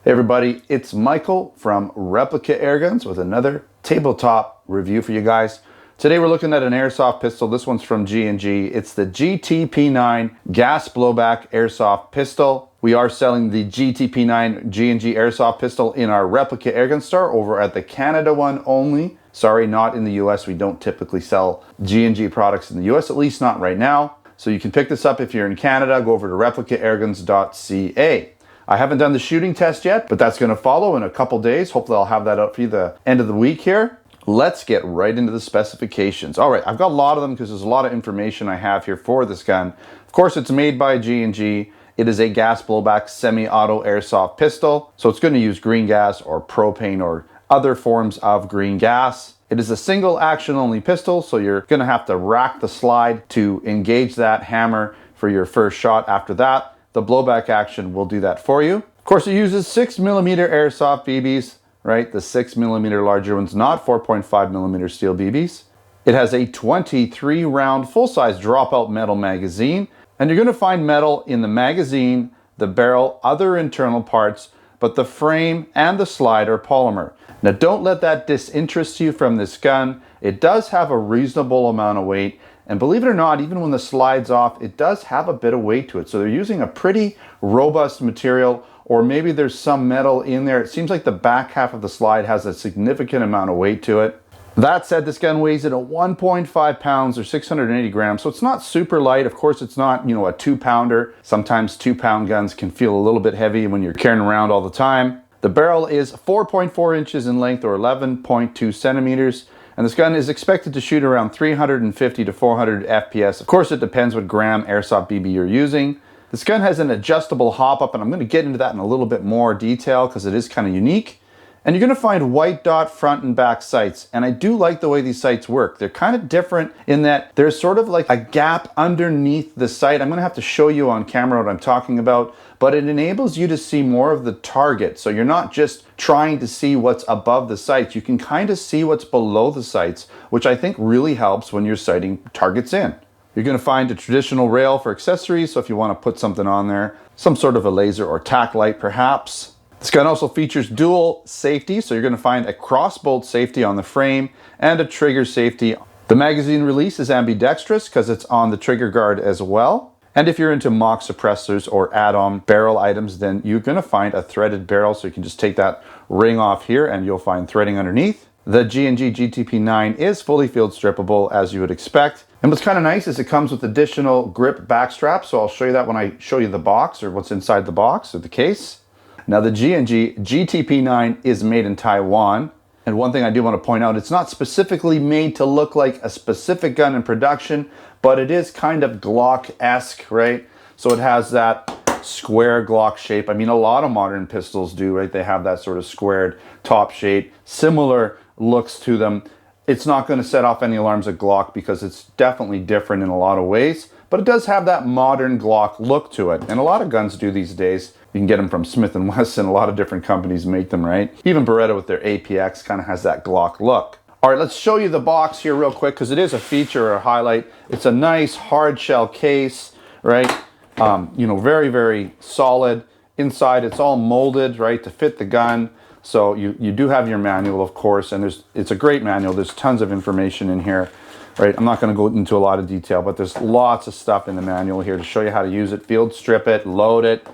Hey everybody, it's Michael from Replica Airguns with another tabletop review for you guys. Today we're looking at an airsoft pistol. This one's from G&G. It's the GTP9 gas blowback airsoft pistol. We are selling the GTP9 G&G airsoft pistol in our Replica Airgun store over at the Canada one only. Sorry, not in the US. We don't typically sell G&G products in the US, at least not right now. So you can pick this up if you're in Canada. Go over to replicaairguns.ca. I haven't done the shooting test yet, but that's going to follow in a couple days. Hopefully I'll have that out for you the end of the week here. Let's get right into the specifications. All right, I've got a lot of them because there's a lot of information I have here for this gun. Of course, it's made by G&G. It is a gas blowback semi-auto airsoft pistol. So it's going to use green gas or propane or other forms of green gas. It is a single action only pistol, so you're going to have to rack the slide to engage that hammer for your first shot. After that, the blowback action will do that for you. Of course, it uses 6mm airsoft BBs, right? The 6mm larger ones, not 4.5mm steel BBs. It has a 23 round full-size dropout metal magazine, and you're gonna find metal in the magazine, the barrel, other internal parts, but the frame and the slide are polymer. Now don't let that disinterest you from this gun. It does have a reasonable amount of weight. And believe it or not, even when the slide's off, it does have a bit of weight to it. So they're using a pretty robust material, or maybe there's some metal in there. It seems like the back half of the slide has a significant amount of weight to it. That said, this gun weighs in at 1.5 pounds or 680 grams. So it's not super light. Of course, it's not, a 2-pounder. Sometimes 2-pound guns can feel a little bit heavy when you're carrying around all the time. The barrel is 4.4 inches in length or 11.2 centimeters. And this gun is expected to shoot around 350 to 400 FPS. Of course, it depends what gram airsoft BB you're using. This gun has an adjustable hop-up, and I'm going to get into that in a little bit more detail because it is kind of unique. And you're going to find white dot front and back sights. And I do like the way these sights work. They're kind of different in that there's sort of like a gap underneath the sight. I'm going to have to show you on camera what I'm talking about, but it enables you to see more of the target. So you're not just trying to see what's above the sights. You can kind of see what's below the sights, which I think really helps when you're sighting targets in. You're going to find a traditional rail for accessories. So if you want to put something on there, some sort of a laser or tack light perhaps. This gun also features dual safety, so you're going to find a crossbolt safety on the frame and a trigger safety. The magazine release is ambidextrous because it's on the trigger guard as well. And if you're into mock suppressors or add-on barrel items, then you're going to find a threaded barrel, so you can just take that ring off here and you'll find threading underneath. The G&G GTP9 is fully field strippable as you would expect. And what's kind of nice is it comes with additional grip back straps, so I'll show you that when I show you the box or what's inside the box or the case. Now the G&G GTP9 is made in Taiwan. And one thing I do want to point out, it's not specifically made to look like a specific gun in production, but it is kind of Glock-esque, right? So it has that square Glock shape. I mean, a lot of modern pistols do, right? They have that sort of squared top shape, similar looks to them. It's not going to set off any alarms at Glock because it's definitely different in a lot of ways, but it does have that modern Glock look to it. And a lot of guns do these days. You can get them from Smith & Wesson. A lot of different companies make them, right? Even Beretta with their APX kind of has that Glock look. All right, let's show you the box here real quick because it is a feature or a highlight. It's a nice hard shell case, right? Very, very solid. Inside, it's all molded, right, to fit the gun. So you do have your manual, of course, and it's a great manual. There's tons of information in here, right? I'm not going to go into a lot of detail, but there's lots of stuff in the manual here to show you how to use it, field strip it, load it,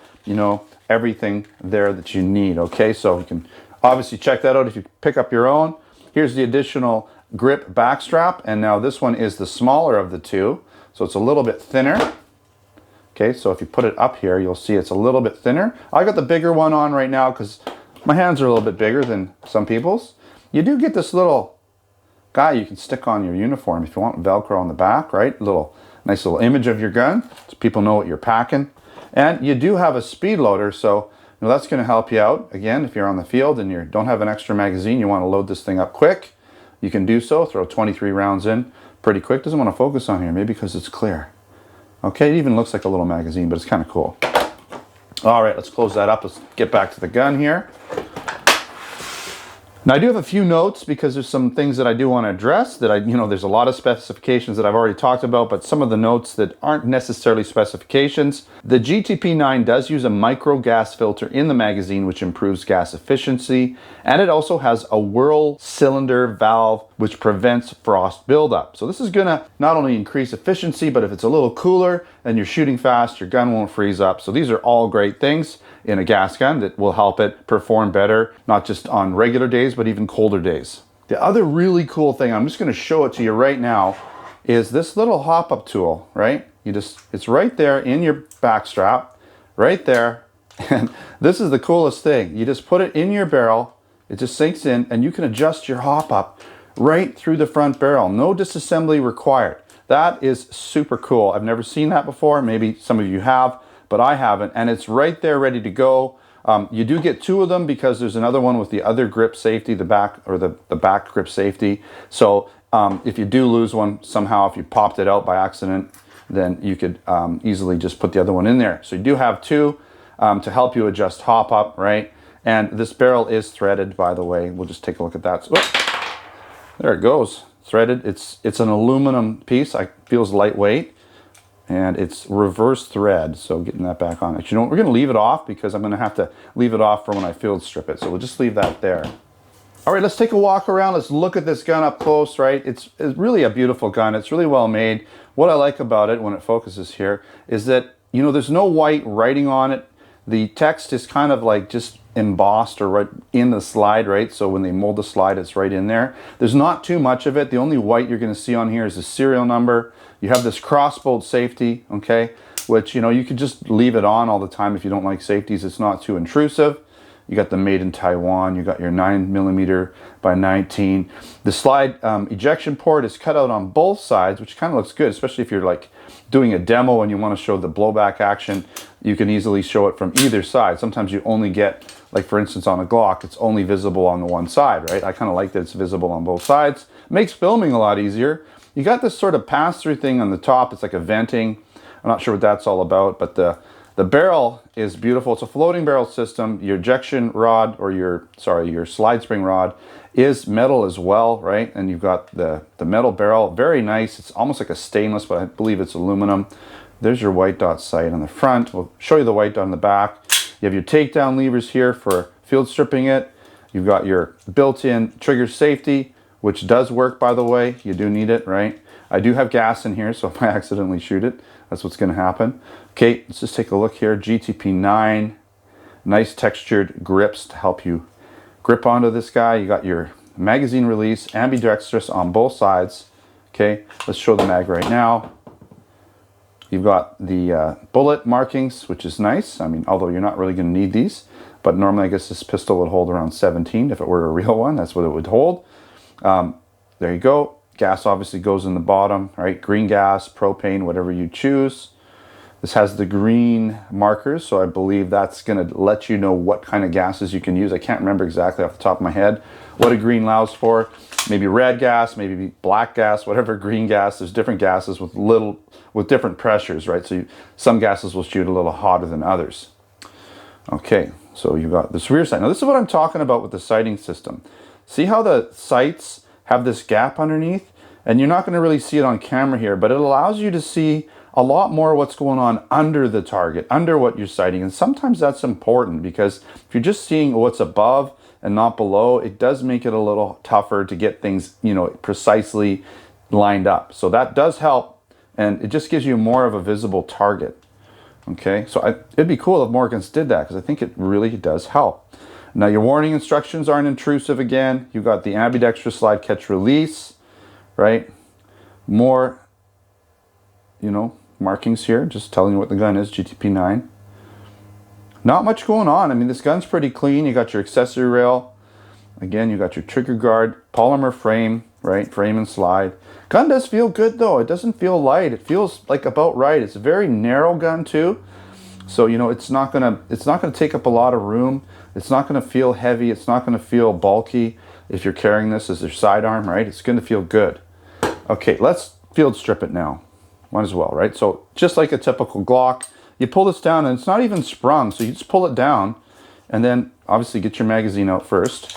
everything there that you need, okay? So you can obviously check that out if you pick up your own. Here's the additional grip back strap, and now this one is the smaller of the two, so it's a little bit thinner. Okay, so if you put it up here, you'll see it's a little bit thinner. I got the bigger one on right now because my hands are a little bit bigger than some people's. You do get this little guy you can stick on your uniform if you want, Velcro on the back, right? Nice little image of your gun so people know what you're packing. And you do have a speed loader, so that's going to help you out. Again, if you're on the field and you don't have an extra magazine, you want to load this thing up quick, you can do so. Throw 23 rounds in pretty quick. Doesn't want to focus on here, maybe because it's clear. Okay, it even looks like a little magazine, but it's kind of cool. All right, let's close that up. Let's get back to the gun here. Now I do have a few notes because there's some things that I do want to address that there's a lot of specifications that I've already talked about, but some of the notes that aren't necessarily specifications. The GTP9 does use a micro gas filter in the magazine, which improves gas efficiency. And it also has a whirl cylinder valve, which prevents frost buildup. So this is gonna not only increase efficiency, but if it's a little cooler and you're shooting fast, your gun won't freeze up. So these are all great things in a gas gun that will help it perform better, not just on regular days, but even colder days. The other really cool thing, I'm just gonna show it to you right now, is this little hop-up tool, right? It's right there in your back strap, right there. And this is the coolest thing. You just put it in your barrel, it just sinks in, and you can adjust your hop-up right through the front barrel. No disassembly required. That is super cool. I've never seen that before. Maybe some of you have, but I haven't, and it's right there ready to go. You do get two of them because there's another one with the other grip safety, the back grip safety. So if you do lose one somehow, if you popped it out by accident, then you could easily just put the other one in there. So you do have two to help you adjust hop up, right? And this barrel is threaded, by the way. We'll just take a look at that. So, there it goes, threaded. It's an aluminum piece. It feels lightweight. And it's reverse thread, so getting that back on. Actually, we're gonna leave it off because I'm gonna have to leave it off for when I field strip it. So we'll just leave that there. All right, let's take a walk around. Let's look at this gun up close, right? It's really a beautiful gun. It's really well made. What I like about it when it focuses here is that, there's no white writing on it. The text is kind of like just embossed or right in the slide, right? So when they mold the slide, it's right in there. There's not too much of it. The only white you're gonna see on here is the serial number. You have this crossbolt safety, okay, which, you could just leave it on all the time if you don't like safeties. It's not too intrusive. You got the made in Taiwan. You got your 9mm by 19. The slide ejection port is cut out on both sides, which kind of looks good, especially if you're like doing a demo and you want to show the blowback action. You can easily show it from either side. Sometimes you only get, like for instance on a Glock, it's only visible on the one side, right? I kind of like that it's visible on both sides. Makes filming a lot easier. You got this sort of pass-through thing on the top. It's like a venting. I'm not sure what that's all about, but the barrel is beautiful. It's a floating barrel system. Your ejection rod, or your slide spring rod, is metal as well, right? And you've got the metal barrel. Very nice. It's almost like a stainless, but I believe it's aluminum. There's your white dot sight on the front. We'll show you the white dot on the back. You have your takedown levers here for field stripping it. You've got your built-in trigger safety, which does work, by the way. You do need it, right? I do have gas in here, so if I accidentally shoot it, that's what's gonna happen. Okay, let's just take a look here. GTP9, nice textured grips to help you grip onto this guy. You got your magazine release, ambidextrous on both sides. Okay, let's show the mag right now. You've got the bullet markings, which is nice. I mean, although you're not really gonna need these, but normally I guess this pistol would hold around 17 if it were a real one. That's what it would hold. There you go. Gas obviously goes in the bottom, right? Green gas, propane, whatever you choose. This has the green markers, so I believe that's gonna let you know what kind of gases you can use. I can't remember exactly off the top of my head what a green allows for. Maybe red gas, maybe black gas, whatever green gas. There's different gases with different pressures, right? So some gases will shoot a little hotter than others. Okay, so you got this rear sight. Now this is what I'm talking about with the sighting system. See how the sights have this gap underneath? And you're not gonna really see it on camera here, but it allows you to see a lot more what's going on under the target, under what you're sighting. And sometimes that's important because if you're just seeing what's above and not below, it does make it a little tougher to get things, precisely lined up. So that does help, and it just gives you more of a visible target. Okay, so it'd be cool if more guns did that because I think it really does help. Now your warning instructions aren't intrusive again. You've got the ambidextrous slide catch release, right? More, markings here, just telling you what the gun is, GTP9. Not much going on. I mean, this gun's pretty clean. You got your accessory rail. Again, you got your trigger guard, polymer frame, right? Frame and slide. Gun does feel good though. It doesn't feel light. It feels like about right. It's a very narrow gun too. So, it's not gonna take up a lot of room. It's not gonna feel heavy. It's not gonna feel bulky if you're carrying this as your sidearm, right? It's gonna feel good. Okay, let's field strip it now. Might as well, right? So just like a typical Glock, you pull this down and it's not even sprung. So you just pull it down and then obviously get your magazine out first.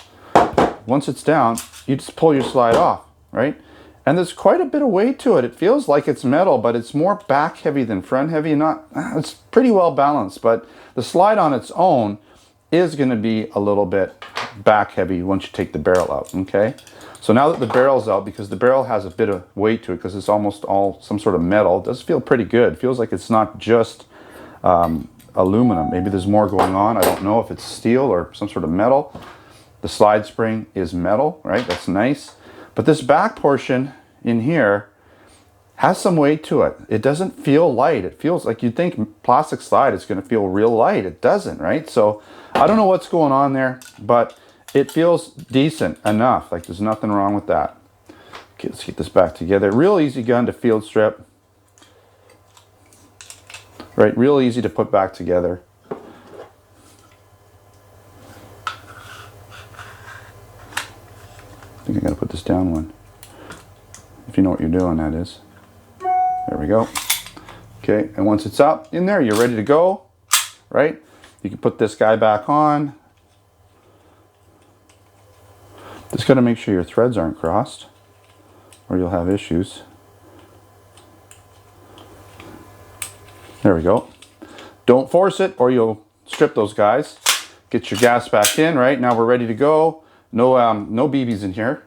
once it's down, you just pull your slide off, right? And there's quite a bit of weight to it. It feels like it's metal, but it's more back heavy than front heavy. It's pretty well balanced, but the slide on its own is going to be a little bit back heavy once you take the barrel out, okay? So now that the barrel's out, because the barrel has a bit of weight to it, because it's almost all some sort of metal, it does feel pretty good. It feels like it's not just aluminum. Maybe there's more going on. I don't know if it's steel or some sort of metal. The slide spring is metal, right? That's nice. But this back portion in here has some weight to it. It doesn't feel light. It feels like you'd think plastic slide is going to feel real light. It doesn't, right? So I don't know what's going on there, but it feels decent enough. Like there's nothing wrong with that. Okay, let's get this back together. Real easy gun to field strip. Right, real easy to put back together. I think I gotta put this down one. If you know what you're doing, that is. There we go. Okay, and once it's up in there, you're ready to go, right? You can put this guy back on. Just gotta make sure your threads aren't crossed, or you'll have issues. There we go. Don't force it, or you'll strip those guys. Get your gas back in, right? Now we're ready to go. No BBs in here.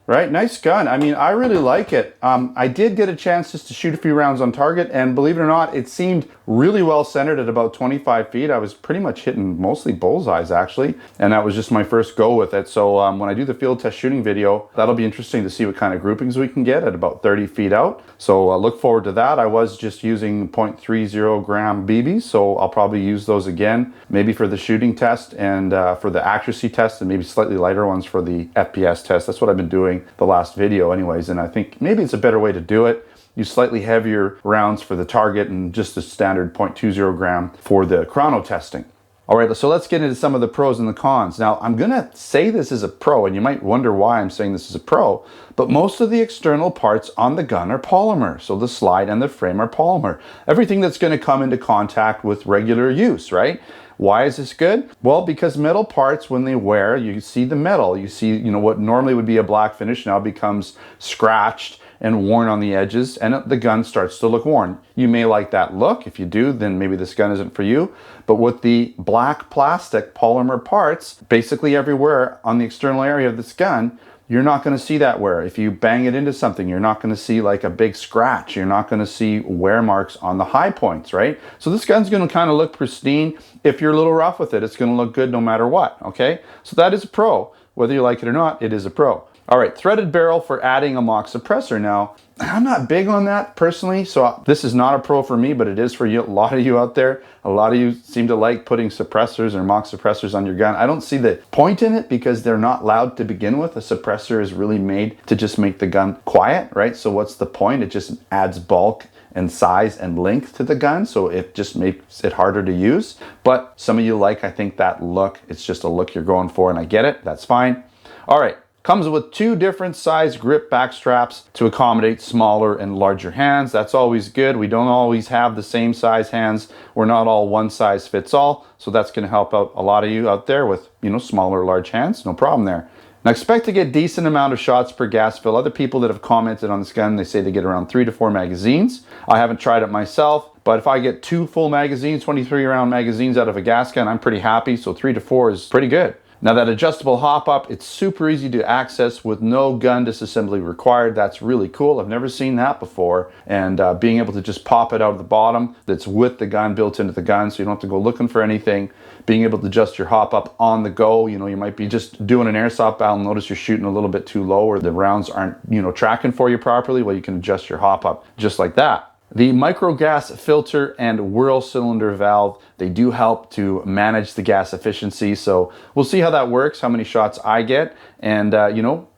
Right, nice gun. I mean, I really like it. I did get a chance just to shoot a few rounds on target, and believe it or not, it seemed really well centered at about 25 feet. I was pretty much hitting mostly bullseyes, actually, and that was just my first go with it. So when I do the field test shooting video, that'll be interesting to see what kind of groupings we can get at about 30 feet out. So look forward to that. I was just using 0.30 gram BBs, so I'll probably use those again, maybe for the shooting test and for the accuracy test, and maybe slightly lighter ones for the FPS test. That's what I've been doing the last video anyways, and I think maybe it's a better way to do it. Use slightly heavier rounds for the target and just a standard 0.20 gram for the chrono testing. All right, so let's get into some of the pros and the cons. Now, I'm gonna say this is a pro, and you might wonder why I'm saying this is a pro, but most of the external parts on the gun are polymer. So the slide and the frame are polymer. Everything that's gonna come into contact with regular use, right? Why is this good? Well, because metal parts, when they wear, you see the metal. You see, what normally would be a black finish now becomes scratched and worn on the edges, and the gun starts to look worn. You may like that look. If you do, then maybe this gun isn't for you. But with the black plastic polymer parts, basically everywhere on the external area of this gun, you're not going to see that wear. If you bang it into something, you're not going to see like a big scratch. You're not going to see wear marks on the high points, right? So this gun's going to kind of look pristine. If you're a little rough with it, it's going to look good no matter what, okay? So that is a pro. Whether you like it or not, it is a pro. All right, threaded barrel for adding a mock suppressor. Now, I'm not big on that personally, so this is not a pro for me, but it is for you, a lot of you out there. A lot of you seem to like putting suppressors or mock suppressors on your gun. I don't see the point in it because they're not loud to begin with. A suppressor is really made to just make the gun quiet, right? So what's the point? It just adds bulk and size and length to the gun, so it just makes it harder to use. But some of you like, I think, that look. It's just a look you're going for, and I get it. That's fine. All right. Comes with 2 different size grip back straps to accommodate smaller and larger hands. That's always good. We don't always have the same size hands. We're not all one size fits all. So that's going to help out a lot of you out there with, smaller or large hands. No problem there. Now expect to get decent amount of shots per gas fill. Other people that have commented on this gun, they say they get around 3 to 4 magazines. I haven't tried it myself, but if I get 2 full magazines, 23 round magazines out of a gas gun, I'm pretty happy. So 3 to 4 is pretty good. Now that adjustable hop up, it's super easy to access with no gun disassembly required. That's really cool. I've never seen that before. And being able to just pop it out of the bottom that's with the gun built into the gun, so you don't have to go looking for anything. Being able to adjust your hop up on the go. You might be just doing an airsoft battle and notice you're shooting a little bit too low or the rounds aren't, tracking for you properly. Well, you can adjust your hop up just like that. The micro gas filter and whirl cylinder valve, they do help to manage the gas efficiency. So we'll see how that works, how many shots I get. And,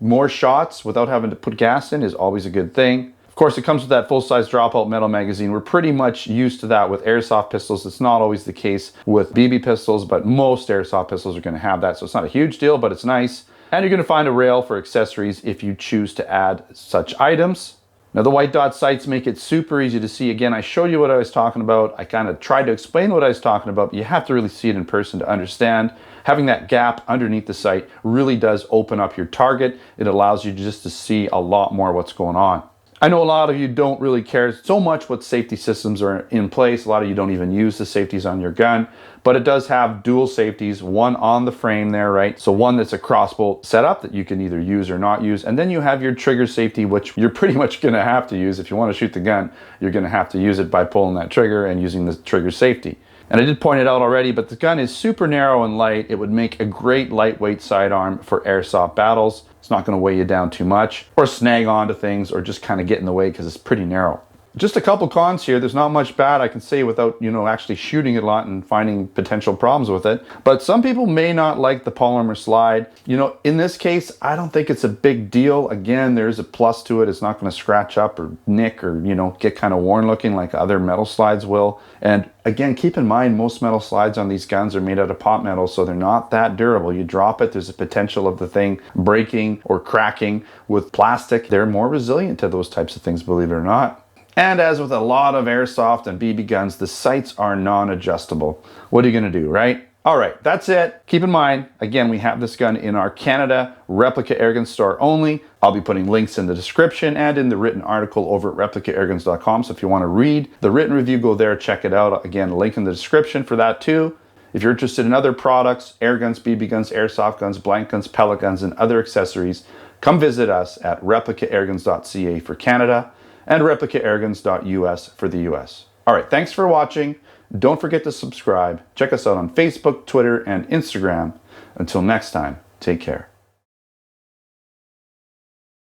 more shots without having to put gas in is always a good thing. Of course, it comes with that full-size dropout metal magazine. We're pretty much used to that with airsoft pistols. It's not always the case with BB pistols, but most airsoft pistols are going to have that. So it's not a huge deal, but it's nice. And you're going to find a rail for accessories if you choose to add such items. Now the white dot sights make it super easy to see. Again, I showed you what I was talking about. I kind of tried to explain what I was talking about, but you have to really see it in person to understand. Having that gap underneath the sight really does open up your target. It allows you just to see a lot more what's going on. I know a lot of you don't really care so much what safety systems are in place. A lot of you don't even use the safeties on your gun, but it does have dual safeties, one on the frame there, right? So one that's a crossbolt setup that you can either use or not use. And then you have your trigger safety, which you're pretty much gonna have to use. If you wanna shoot the gun, you're gonna have to use it by pulling that trigger and using the trigger safety. And I did point it out already, but the gun is super narrow and light. It would make a great lightweight sidearm for airsoft battles. It's not going to weigh you down too much or snag onto things or just kind of get in the way because it's pretty narrow. Just a couple cons here. There's not much bad I can say without, actually shooting it a lot and finding potential problems with it. But some people may not like the polymer slide. In this case, I don't think it's a big deal. Again, there's a plus to it. It's not going to scratch up or nick or, get kind of worn looking like other metal slides will. And again, keep in mind, most metal slides on these guns are made out of pot metal, so they're not that durable. You drop it, there's a potential of the thing breaking or cracking. With plastic, they're more resilient to those types of things, believe it or not. And as with a lot of airsoft and BB guns, the sights are non-adjustable. What are you gonna do, right? All right, that's it. Keep in mind, again, we have this gun in our Canada Replica Airgun store only. I'll be putting links in the description and in the written article over at replicairguns.com. So if you wanna read the written review, go there, check it out. Again, link in the description for that too. If you're interested in other products, air guns, BB guns, airsoft guns, blank guns, pellet guns, and other accessories, come visit us at replicairguns.ca for Canada and replicairguns.us for the US. All right, thanks for watching. Don't forget to subscribe. Check us out on Facebook, Twitter, and Instagram. Until next time, take care.